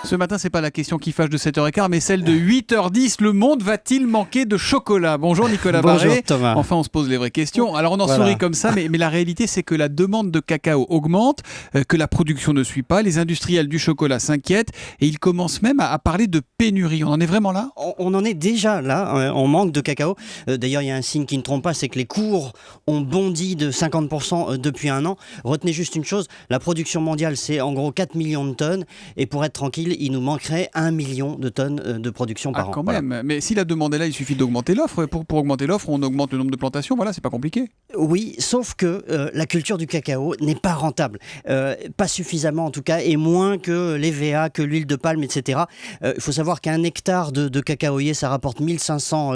Ce matin, c'est pas la question qui fâche de 7h15, mais celle de 8h10. Le monde va-t-il manquer de chocolat ? Bonjour Nicolas Barré. Bonjour Thomas. Enfin, on se pose les vraies questions. Alors on en sourit comme ça, mais la réalité, c'est que la demande de cacao augmente, que la production ne suit pas. Les industriels du chocolat s'inquiètent et ils commencent même à parler de pénurie. On en est vraiment là ? On en est déjà là, on manque de cacao. D'ailleurs, il y a un signe qui ne trompe pas, c'est que les cours ont bondi de 50% depuis un an. Retenez juste une chose, la production mondiale, c'est en gros 4 millions de tonnes. Et pour être tranquille, il nous manquerait 1 million de tonnes de production par an. Quand même. Voilà. Mais si la demande est là, il suffit d'augmenter l'offre. Pour augmenter l'offre, on augmente le nombre de plantations. Voilà, c'est pas compliqué. Oui, sauf que la culture du cacao n'est pas rentable. Pas suffisamment en tout cas, et moins que l'EVA, que l'huile de palme, etc. Il faut savoir qu'un hectare de cacaoyer, ça rapporte $1 500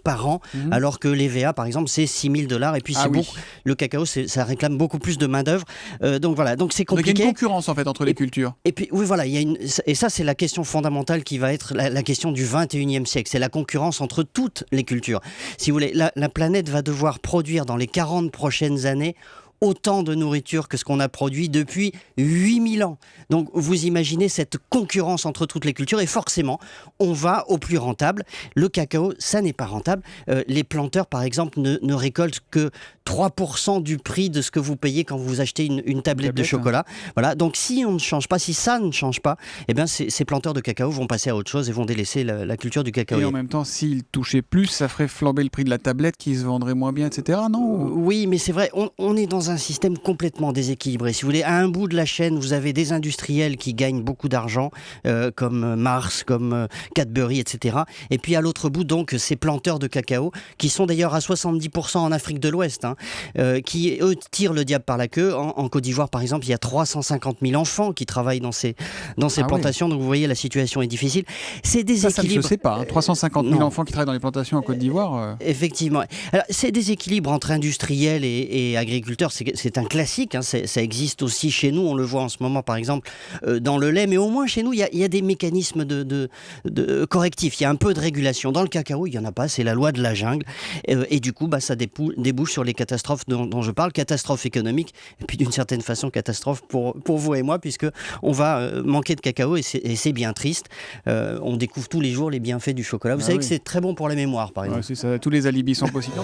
par an, alors que l'EVA, par exemple, c'est $6 000. Et puis le cacao, ça réclame beaucoup plus de main-d'œuvre. Donc voilà, donc c'est compliqué. Donc il y a une concurrence en fait entre les cultures. Et puis oui, voilà, et ça c'est la question fondamentale qui va être la question du 21e siècle. C'est la concurrence entre toutes les cultures. Si vous voulez, la planète va devoir produire dans les 40 prochaines années autant de nourriture que ce qu'on a produit depuis 8000 ans. Donc vous imaginez cette concurrence entre toutes les cultures et forcément on va au plus rentable. Le cacao, ça n'est pas rentable. Les planteurs par exemple ne récoltent que 3% du prix de ce que vous payez quand vous achetez une tablette de chocolat. Voilà. Donc si on ne change pas, si ça ne change pas, eh bien ces planteurs de cacao vont passer à autre chose et vont délaisser la culture du cacao. Et en même temps, s'ils touchaient plus, ça ferait flamber le prix de la tablette qui se vendrait moins bien, etc. Non ? Oui, mais c'est vrai, on est dans un système complètement déséquilibré. Si vous voulez, à un bout de la chaîne, vous avez des industriels qui gagnent beaucoup d'argent, comme Mars, comme Cadbury, etc. Et puis à l'autre bout, donc, ces planteurs de cacao, qui sont d'ailleurs à 70% en Afrique de l'Ouest, qui, eux, tirent le diable par la queue. En Côte d'Ivoire, par exemple, il y a 350 000 enfants qui travaillent dans ces plantations. Oui. Donc vous voyez, la situation est difficile. C'est déséquilibre. Ça ne se sait pas. 350 000 enfants qui travaillent dans les plantations en Côte d'Ivoire. Effectivement. Alors, ces déséquilibres entre industriels et agriculteurs, c'est un classique, ça existe aussi chez nous, on le voit en ce moment par exemple dans le lait, mais au moins chez nous il y a des mécanismes de correctifs, il y a un peu de régulation. Dans le cacao il n'y en a pas, c'est la loi de la jungle, et du coup ça débouche sur les catastrophes dont je parle, catastrophes économiques, et puis d'une certaine façon catastrophe pour vous et moi, puisque on va manquer de cacao et c'est bien triste. On découvre tous les jours les bienfaits du chocolat. Vous savez que c'est très bon pour la mémoire par exemple. C'est ça, tous les alibis sont possibles.